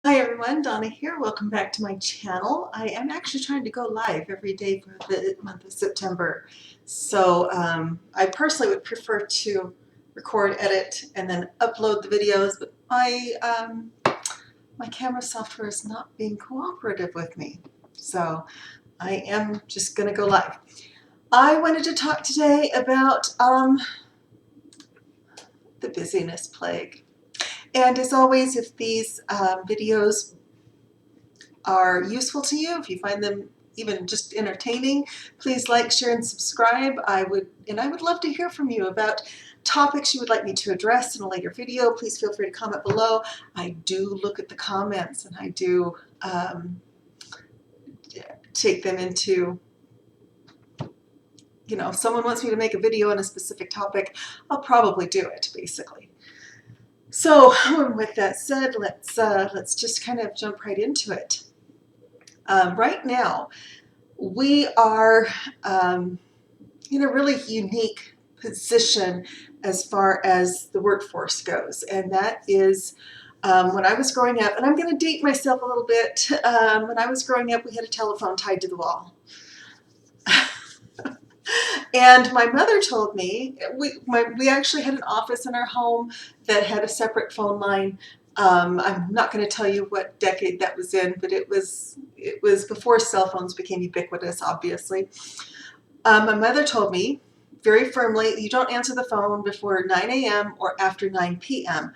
Hi everyone, Donna here. Welcome back to my channel. I am actually trying to go live every day for the month of September. So I personally would prefer to record, edit, and then upload the videos, but my camera software is not being cooperative with me. So I am just going to go live. I wanted to talk today about the busyness plague. And as always, if these videos are useful to you, if you find them even just entertaining, please like, share, and subscribe. I would love to hear from you about topics you would like me to address in a later video. Please feel free to comment below. I do look at the comments and I do take them into, if someone wants me to make a video on a specific topic, I'll probably do it, basically. So with that said, let's just kind of jump right into it. Right now, we are in a really unique position as far as the workforce goes, and that is when I was growing up, and I'm going to date myself a little bit. When I was growing up, we had a telephone tied to the wall. And my mother told me, we actually had an office in our home that had a separate phone line. I'm not going to tell you what decade that was in, but it was before cell phones became ubiquitous, obviously. My mother told me very firmly, you don't answer the phone before 9 a.m. or after 9 p.m.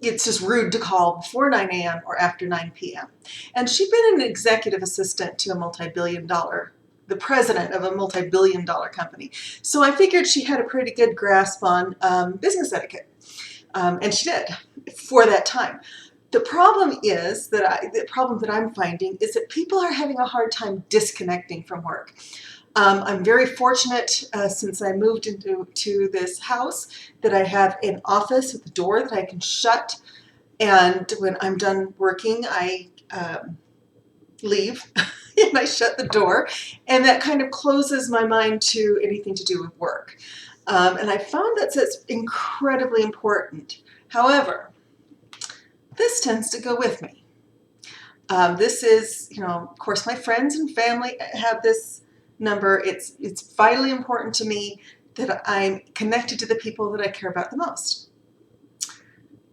It's just rude to call before 9 a.m. or after 9 p.m. And she'd been an executive assistant to the president of a multi-billion dollar company. So I figured she had a pretty good grasp on business etiquette. And she did for that time. The problem that I'm finding is that people are having a hard time disconnecting from work. I'm very fortunate since I moved into this house that I have an office with a door that I can shut, and when I'm done working, I leave and I shut the door, and that kind of closes my mind to anything to do with work. And I found that's incredibly important. However, this tends to go with me. This is, of course, my friends and family have this number. It's vitally important to me that I'm connected to the people that I care about the most.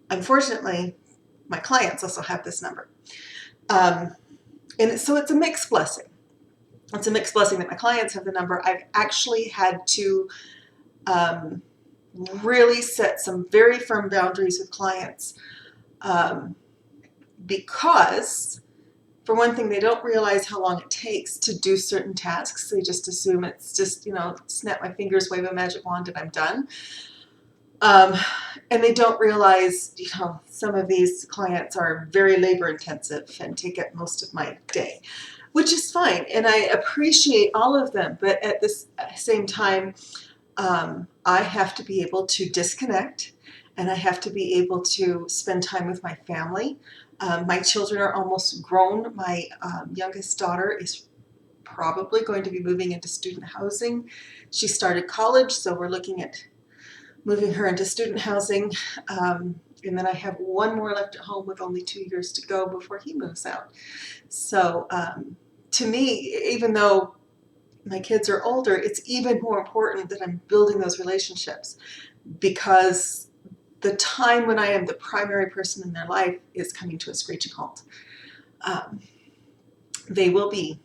Unfortunately, my clients also have this number. And so it's a mixed blessing. It's a mixed blessing that my clients have the number. I've actually had to really set some very firm boundaries with clients because, for one thing, they don't realize how long it takes to do certain tasks. They just assume it's just, snap my fingers, wave a magic wand, and I'm done. And they don't realize, some of these clients are very labor intensive and take up most of my day, which is fine. And I appreciate all of them. But at this same time, I have to be able to disconnect, and I have to be able to spend time with my family. My children are almost grown. My youngest daughter is probably going to be moving into student housing. She started college, so we're looking at moving her into student housing. And then I have one more left at home with only 2 years to go before he moves out. So to me, even though my kids are older, it's even more important that I'm building those relationships, because the time when I am the primary person in their life is coming to a screeching halt. They will be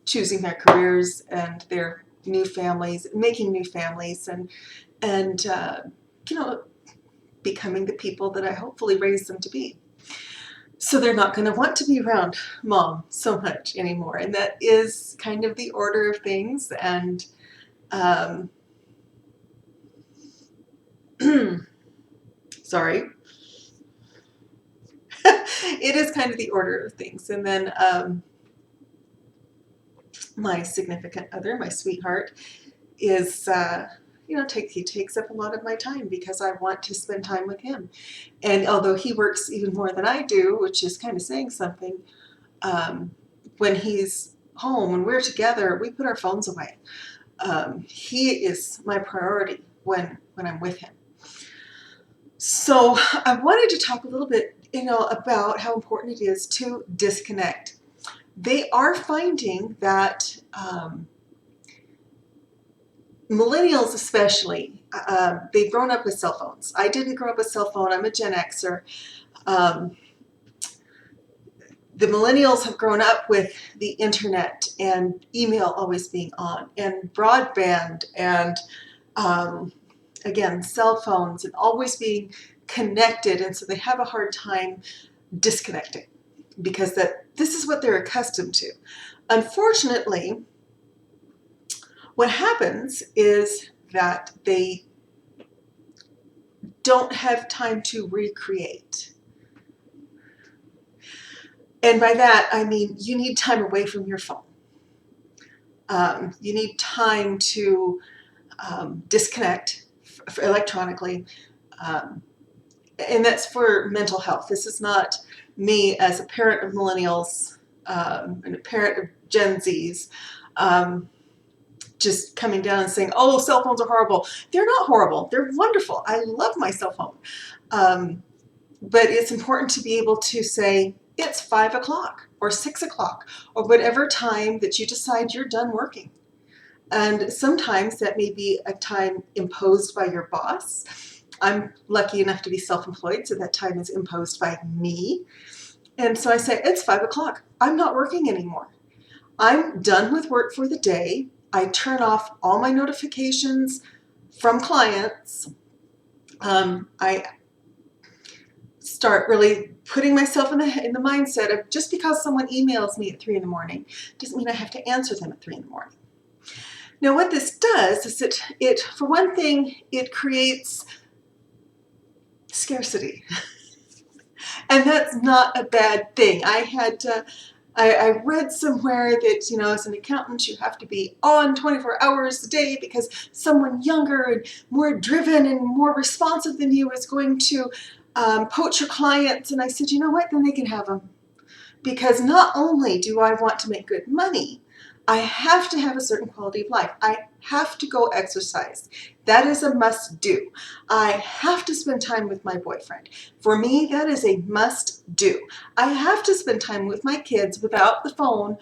choosing their careers and their new families, making new families, and becoming the people that I hopefully raised them to be. So they're not going to want to be around mom so much anymore, and that is kind of the order of things. And sorry. It is kind of the order of things. And then my significant other, my sweetheart, is he takes up a lot of my time because I want to spend time with him. And although he works even more than I do, which is kind of saying something, when he's home, when we're together, we put our phones away. He is my priority when I'm with him. So I wanted to talk a little bit, about how important it is to disconnect. They are finding that millennials especially, they've grown up with cell phones. I didn't grow up with cell phone. I'm a Gen Xer. Um, the millennials have grown up with the internet and email always being on and broadband and again, cell phones and always being connected. And so they have a hard time disconnecting because this is what they're accustomed to. Unfortunately, what happens is that they don't have time to recreate. And by that, I mean you need time away from your phone. You need time to disconnect electronically. And that's for mental health. This is not me as a parent of millennials and a parent of Gen Zs just coming down and saying, oh, cell phones are horrible. They're not horrible. They're wonderful. I love my cell phone. But it's important to be able to say, it's 5 o'clock or 6 o'clock or whatever time that you decide you're done working. And sometimes that may be a time imposed by your boss. I'm lucky enough to be self-employed, so that time is imposed by me. And so I say, it's 5 o'clock. I'm not working anymore. I'm done with work for the day. I turn off all my notifications from clients. I start really putting myself in the mindset of just because someone emails me at 3 in the morning doesn't mean I have to answer them at 3 in the morning. Now what this does is it for one thing, it creates scarcity. And that's not a bad thing. I read somewhere that, as an accountant, you have to be on 24 hours a day because someone younger and more driven and more responsive than you is going to poach your clients. And I said, you know what, then they can have them. Because not only do I want to make good money, I have to have a certain quality of life. I have to go exercise. That is a must do. I have to spend time with my boyfriend. For me, that is a must do. I have to spend time with my kids without the phone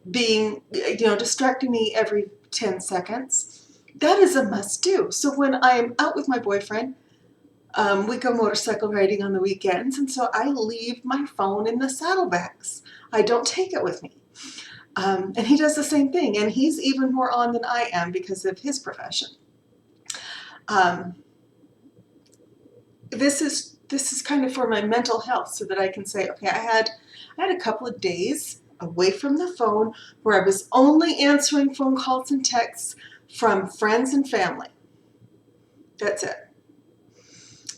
being, distracting me every 10 seconds. That is a must do. So when I'm out with my boyfriend, we go motorcycle riding on the weekends, and so I leave my phone in the saddlebags. I don't take it with me. And he does the same thing, and he's even more on than I am because of his profession. This is kind of for my mental health, so that I can say, okay, I had a couple of days away from the phone where I was only answering phone calls and texts from friends and family. That's it.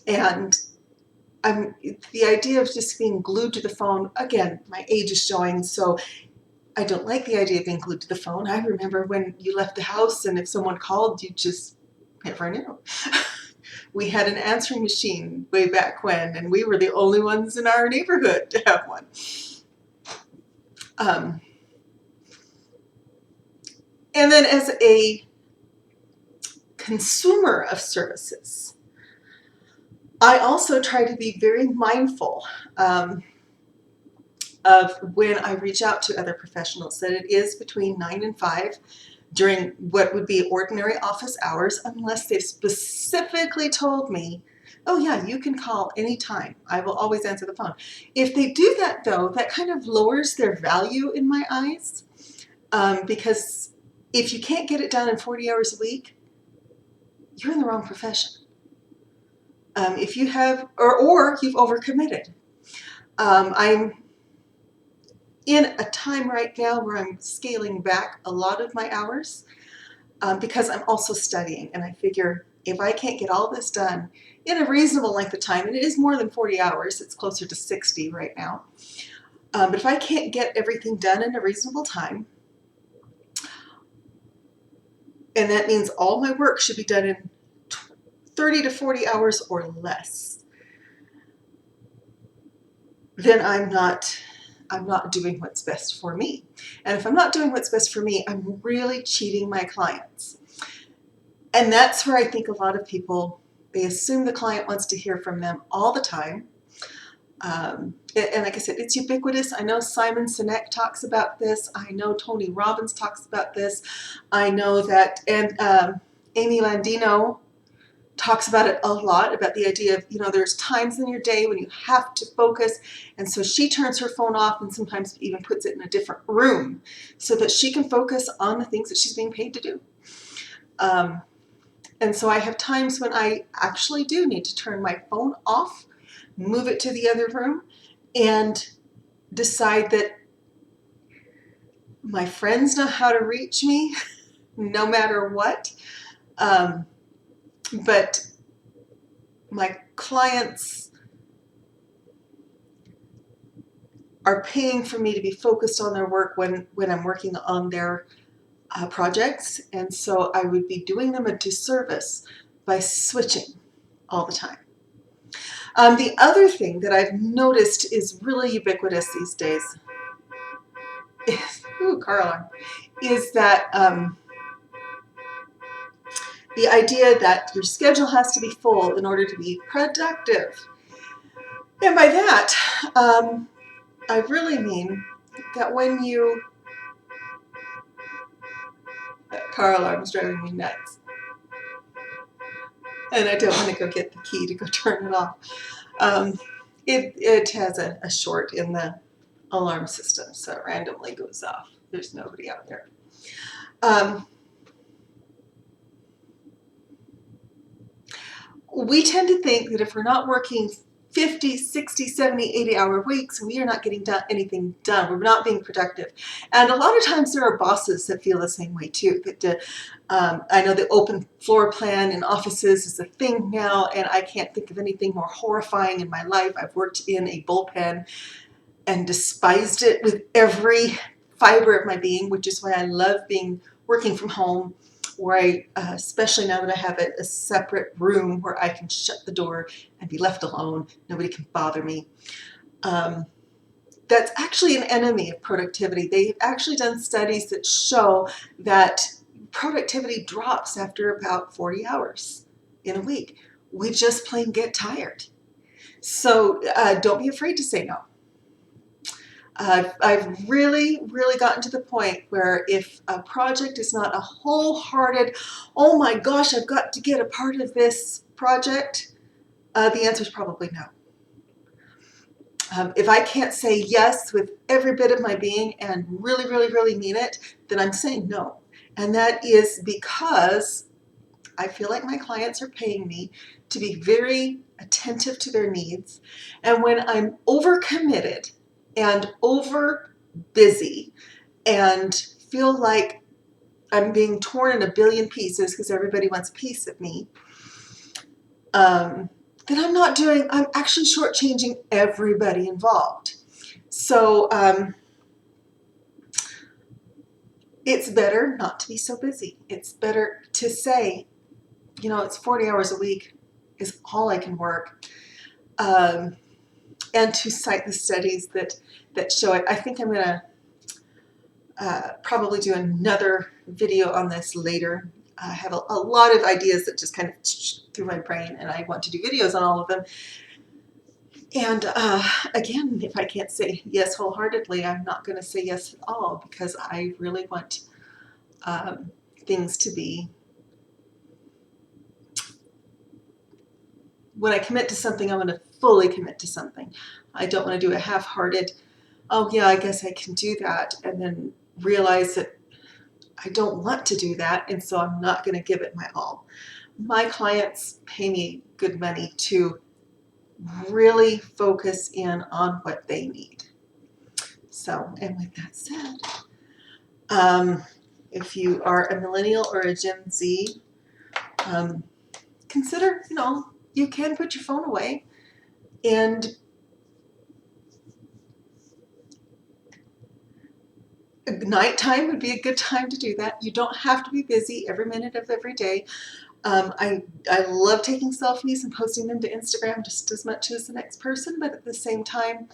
And the idea of just being glued to the phone, again, my age is showing, so I don't like the idea of being glued to the phone. I remember when you left the house and if someone called, you just never knew. We had an answering machine way back when, and we were the only ones in our neighborhood to have one. And then as a consumer of services, I also try to be very mindful of when I reach out to other professionals, that it is between 9 and 5 during what would be ordinary office hours, unless they've specifically told me, oh yeah, you can call anytime. I will always answer the phone. If they do that though, that kind of lowers their value in my eyes, because if you can't get it done in 40 hours a week, you're in the wrong profession. If you have, or you've overcommitted. I'm in a time right now where I'm scaling back a lot of my hours because I'm also studying, and I figure if I can't get all this done in a reasonable length of time, and it is more than 40 hours, it's closer to 60 right now, but if I can't get everything done in a reasonable time, and that means all my work should be done in 30 to 40 hours or less, then I'm not doing what's best for me. And if I'm not doing what's best for me, I'm really cheating my clients. And that's where I think a lot of people, They assume the client wants to hear from them all the time. And like I said, it's ubiquitous. I know Simon Sinek talks about this. I know Tony Robbins talks about this. I know that, and Amy Landino talks about it a lot, about the idea of, there's times in your day when you have to focus. And so she turns her phone off and sometimes even puts it in a different room so that she can focus on the things that she's being paid to do. And so I have times when I actually do need to turn my phone off, move it to the other room, and decide that my friends know how to reach me no matter what. But my clients are paying for me to be focused on their work when I'm working on their projects. And so I would be doing them a disservice by switching all the time. The other thing that I've noticed is really ubiquitous these days is, car alarm, is that the idea that your schedule has to be full in order to be productive. And by that, I really mean that when you, that car alarm is driving me nuts. And I don't want to go get the key to go turn it off. It has a short in the alarm system, so it randomly goes off. There's nobody out there. We tend to think that if we're not working 50, 60, 70, 80-hour weeks, we are not getting anything done. We're not being productive. And a lot of times there are bosses that feel the same way too. That I know the open floor plan in offices is a thing now, and I can't think of anything more horrifying in my life. I've worked in a bullpen and despised it with every fiber of my being, which is why I love working from home, where I, especially now that I have a separate room where I can shut the door and be left alone. Nobody can bother me. That's actually an enemy of productivity. They've actually done studies that show that productivity drops after about 40 hours in a week. We just plain get tired. So don't be afraid to say no. I've really, really gotten to the point where if a project is not a wholehearted, oh my gosh, I've got to get a part of this project, the answer is probably no. If I can't say yes with every bit of my being and really, really, really mean it, then I'm saying no. And that is because I feel like my clients are paying me to be very attentive to their needs. And when I'm overcommitted and over busy and feel like I'm being torn in a billion pieces because everybody wants a piece of me, then I'm actually shortchanging everybody involved. So it's better not to be so busy. It's better to say, it's 40 hours a week is all I can work. And to cite the studies that show it. I think I'm going to probably do another video on this later. I have a lot of ideas that just kind of through my brain, and I want to do videos on all of them. And again, if I can't say yes wholeheartedly, I'm not going to say yes at all, because I really want things to be, when I commit to something, I want to fully commit to something. I don't want to do a half-hearted, oh yeah, I guess I can do that, and then realize that I don't want to do that, and so I'm not going to give it my all. My clients pay me good money to really focus in on what they need. So, and with that said, if you are a millennial or a Gen Z, consider, you can put your phone away, and nighttime would be a good time to do that. You don't have to be busy every minute of every day. I love taking selfies and posting them to Instagram just as much as the next person, but at the same time,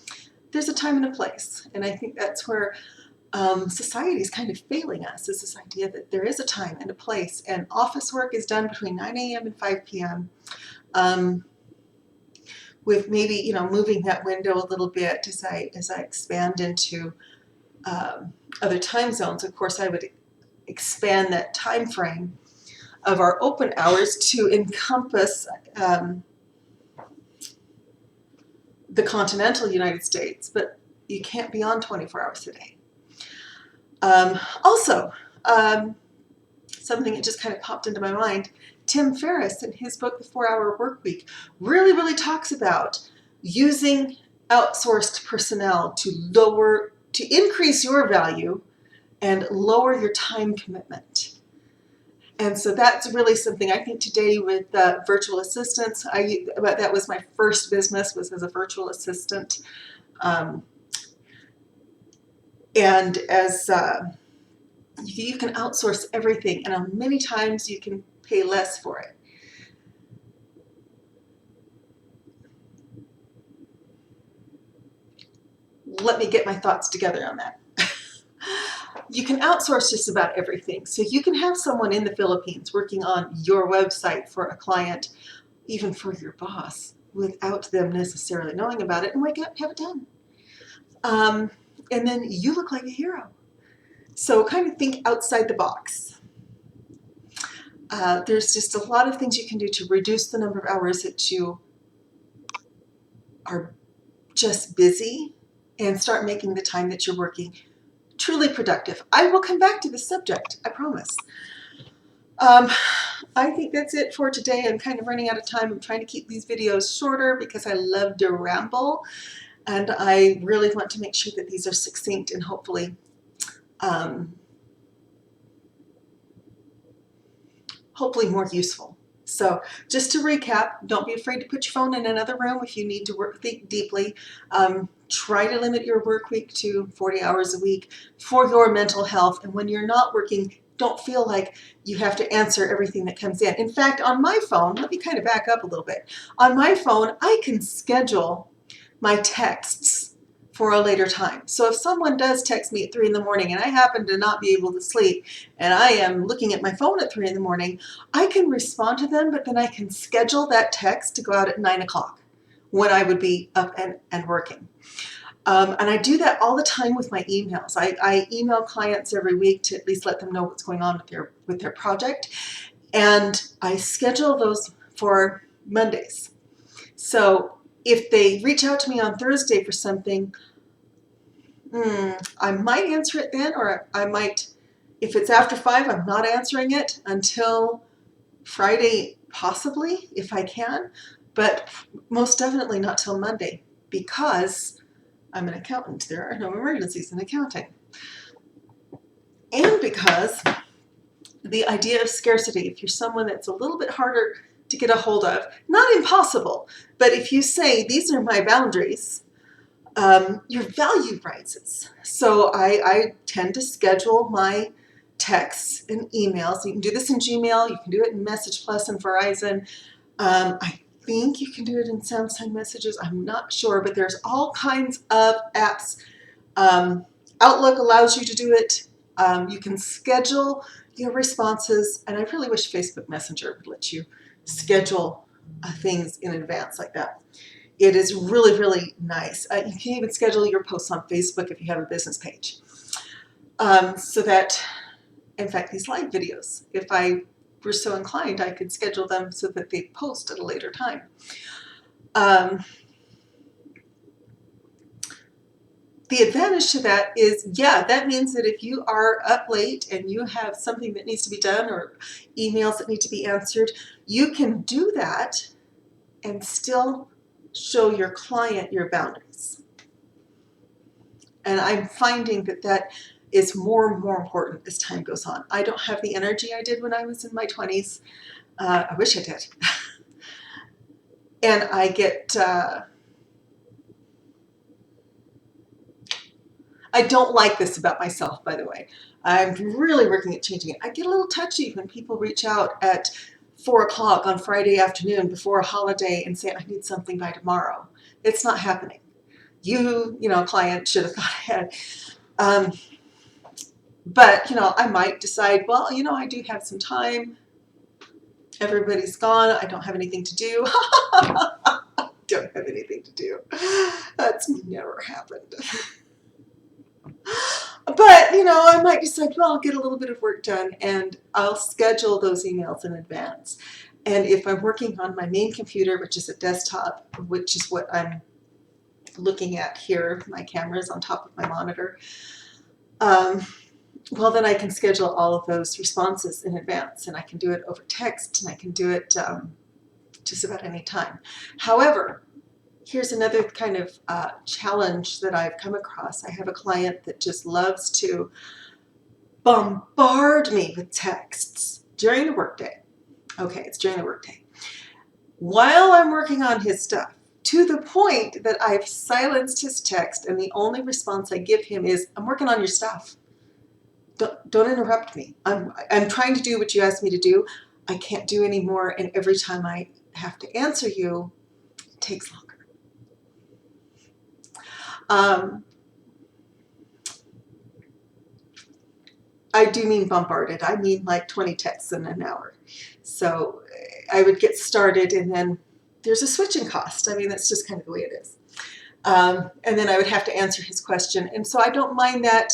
there's a time and a place. And I think that's where society is kind of failing us, is this idea that there is a time and a place, and office work is done between 9 a.m. and 5 p.m. Um, with maybe, moving that window a little bit as I expand into other time zones. Of course, I would expand that time frame of our open hours to encompass the continental United States, but you can't be on 24 hours a day. Also, something that just kind of popped into my mind, Tim Ferriss in his book, The 4-Hour Workweek, really talks about using outsourced personnel to increase your value and lower your time commitment. And so that's really something I think today with virtual assistants. That was my first business, was as a virtual assistant, and as you can outsource everything, and many times you can pay less for it. Let me get my thoughts together on that. You can outsource just about everything. So you can have someone in the Philippines working on your website for a client, even for your boss, without them necessarily knowing about it, and wake up, have it done. And then you look like a hero. So kind of think outside the box. There's just a lot of things you can do to reduce the number of hours that you are just busy and start making the time that you're working truly productive. I will come back to this subject, I promise. I think that's it for today. I'm kind of running out of time. I'm trying to keep these videos shorter because I love to ramble, and I really want to make sure that these are succinct and hopefully more useful. So just to recap, don't be afraid to put your phone in another room if you need to think deeply. Try to limit your work week to 40 hours a week for your mental health. And when you're not working, don't feel like you have to answer everything that comes in. In fact, on my phone, let me kind of back up a little bit. On my phone, I can schedule my texts for a later time. So if someone does text me at 3 in the morning and I happen to not be able to sleep and I am looking at my phone at 3 in the morning, I can respond to them, but then I can schedule that text to go out at 9 o'clock when I would be up and working. And I do that all the time with my emails. I email clients every week to at least let them know what's going on with their project. And I schedule those for Mondays. So if they reach out to me on Thursday for something, I might answer it then, or I might, if it's after 5, I'm not answering it until Friday, possibly, if I can, but most definitely not till Monday, because I'm an accountant. There are no emergencies in accounting. And because the idea of scarcity, if you're someone that's a little bit harder to get a hold of, not impossible, but if you say, these are my boundaries, your value rises. So I tend to schedule my texts and emails. You can do this in Gmail, you can do it in Message Plus and Verizon. I think you can do it in Samsung Messages. I'm not sure, but there's all kinds of apps. Outlook allows you to do it. You can schedule your responses, and I really wish Facebook Messenger would let you schedule things in advance like that. It is really nice. You can even schedule your posts on Facebook if you have a business page. So that, in fact, these live videos, if I were so inclined, I could schedule them so that they post at a later time. The advantage to that is, that means that if you are up late and you have something that needs to be done or emails that need to be answered, you can do that and still show your client your boundaries. And I'm finding that is more and more important as time goes on. I don't have the energy I did when I was in my 20s. I wish I did. And I get, I don't like this about myself, by the way. I'm really working at changing it. I get a little touchy when people reach out at 4 o'clock on Friday afternoon before a holiday and say, I need something by tomorrow. It's not happening. Client should have thought ahead. But, I might decide, well, I do have some time Everybody's gone. I don't have anything to do. Don't have anything to do. That's never happened. But, I might decide, well, I'll get a little bit of work done and I'll schedule those emails in advance. And if I'm working on my main computer, which is a desktop, which is what I'm looking at here, my camera's on top of my monitor, well, then I can schedule all of those responses in advance, and I can do it over text, and I can do it just about any time. However, here's another kind of challenge that I've come across. I have a client that just loves to bombard me with texts during the workday. Okay, it's during the workday. While I'm working on his stuff, to the point that I've silenced his text, and the only response I give him is, I'm working on your stuff. Don't interrupt me. I'm trying to do what you asked me to do. I can't do any more, and every time I have to answer you, it takes longer. I do mean bombarded. I mean like 20 texts in an hour. So I would get started, and then there's a switching cost. I mean, that's just kind of the way it is. And then I would have to answer his question. And so I don't mind that.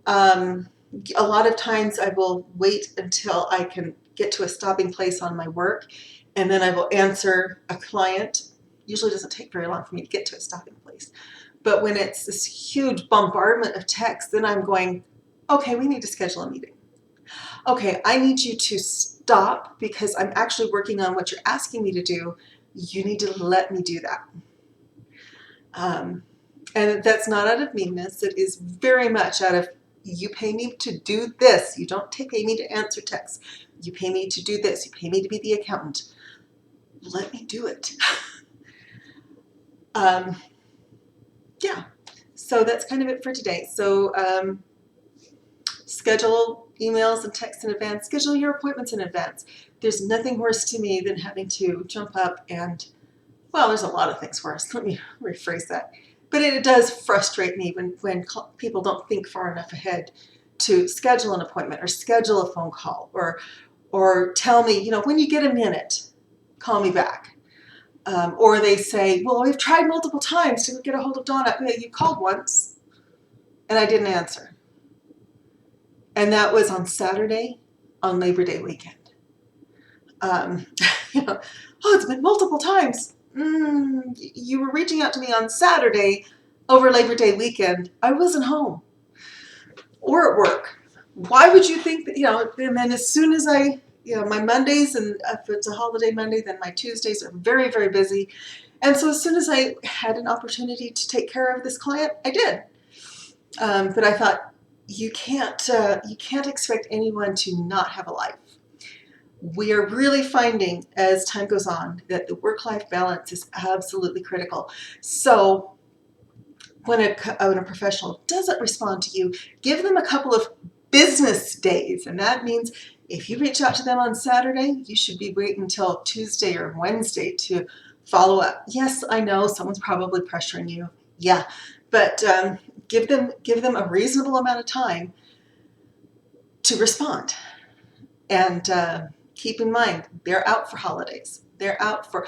A lot of times I will wait until I can get to a stopping place on my work, and then I will answer a client. Usually doesn't take very long for me to get to a stopping place. But when it's this huge bombardment of text, then I'm going, okay, we need to schedule a meeting. Okay, I need you to stop because I'm actually working on what you're asking me to do. You need to let me do that. And that's not out of meanness. It is very much out of, you pay me to do this. You don't pay me to answer texts. You pay me to do this. You pay me to be the accountant. Let me do it. Yeah, so that's kind of it for today. So schedule emails and texts in advance. Schedule your appointments in advance. There's nothing worse to me than having to jump up and, well, there's a lot of things worse. Let me rephrase that. But it does frustrate me when people don't think far enough ahead to schedule an appointment or schedule a phone call or tell me, when you get a minute, call me back. Or they say, well, we've tried multiple times to get a hold of Donna. You called once, and I didn't answer. And that was on Saturday, on Labor Day weekend. It's been multiple times. You were reaching out to me on Saturday over Labor Day weekend. I wasn't home or at work. Why would you think that, and then as soon as my Mondays, and if it's a holiday Monday, then my Tuesdays are very, very busy. And so as soon as I had an opportunity to take care of this client, I did. But I thought, you can't expect anyone to not have a life. We are really finding as time goes on that the work-life balance is absolutely critical. So when a professional doesn't respond to you, give them a couple of business days. And that means if you reach out to them on Saturday, you should be waiting until Tuesday or Wednesday to follow up. Yes, I know someone's probably pressuring you. Yeah, but give them a reasonable amount of time to respond. And keep in mind, they're out for holidays. They're out for,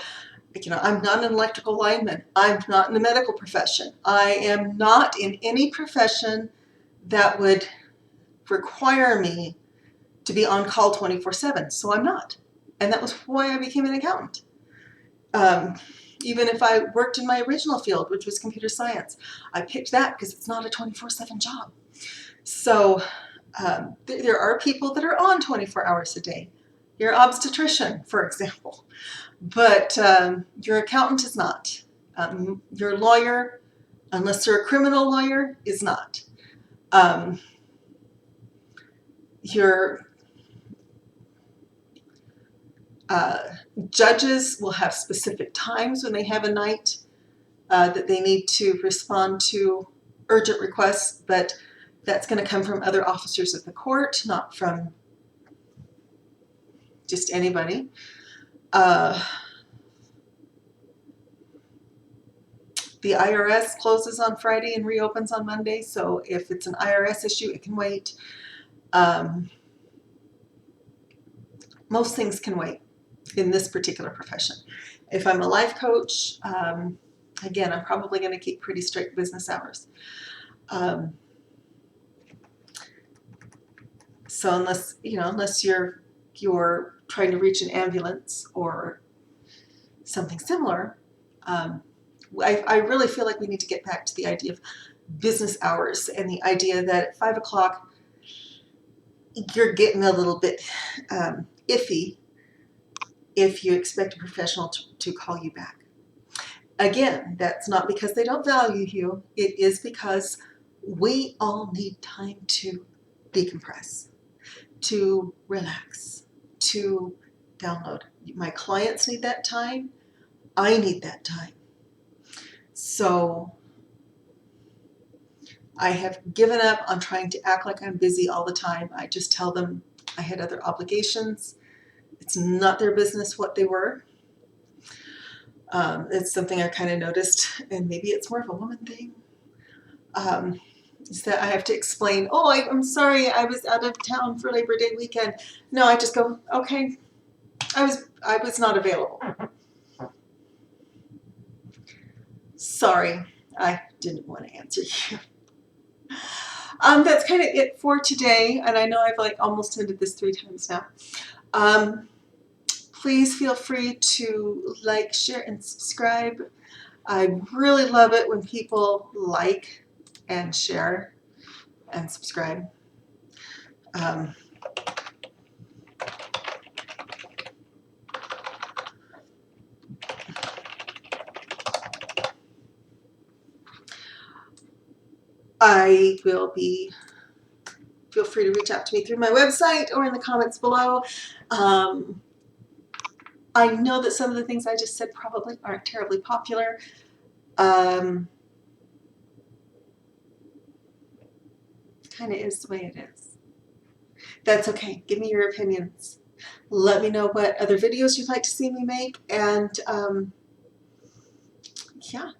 I'm not an electrical lineman. I'm not in the medical profession. I am not in any profession that would require me to be on call 24/7. So I'm not. And that was why I became an accountant. Even if I worked in my original field, which was computer science, I picked that because it's not a 24/7 job. So there are people that are on 24 hours a day. Your obstetrician, for example. But your accountant is not. Your lawyer, unless they're a criminal lawyer, is not. Your judges will have specific times when they have a night that they need to respond to urgent requests, but that's going to come from other officers of the court, not from just anybody. The IRS closes on Friday and reopens on Monday, so if it's an IRS issue, it can wait. Most things can wait. in this particular profession. If I'm a life coach, again, I'm probably going to keep pretty strict business hours. So unless you're trying to reach an ambulance or something similar, I really feel like we need to get back to the idea of business hours and the idea that at 5 o'clock you're getting a little bit iffy if you expect a professional to call you back. Again, that's not because they don't value you. It is because we all need time to decompress, to relax, to download. My clients need that time. I need that time. So I have given up on trying to act like I'm busy all the time. I just tell them I had other obligations. It's not their business what they were. It's something I kind of noticed, and maybe it's more of a woman thing, is that I have to explain, oh, I'm sorry, I was out of town for Labor Day weekend. No, I just go, okay, I was not available. Sorry, I didn't want to answer you. That's kind of it for today, and I know I've like almost ended this 3 times now. Please feel free to like, share, and subscribe. I really love it when people like and share and subscribe. Feel free to reach out to me through my website or in the comments below. I know that some of the things I just said probably aren't terribly popular. Kind of is the way it is. That's okay. Give me your opinions. Let me know what other videos you'd like to see me make, and yeah.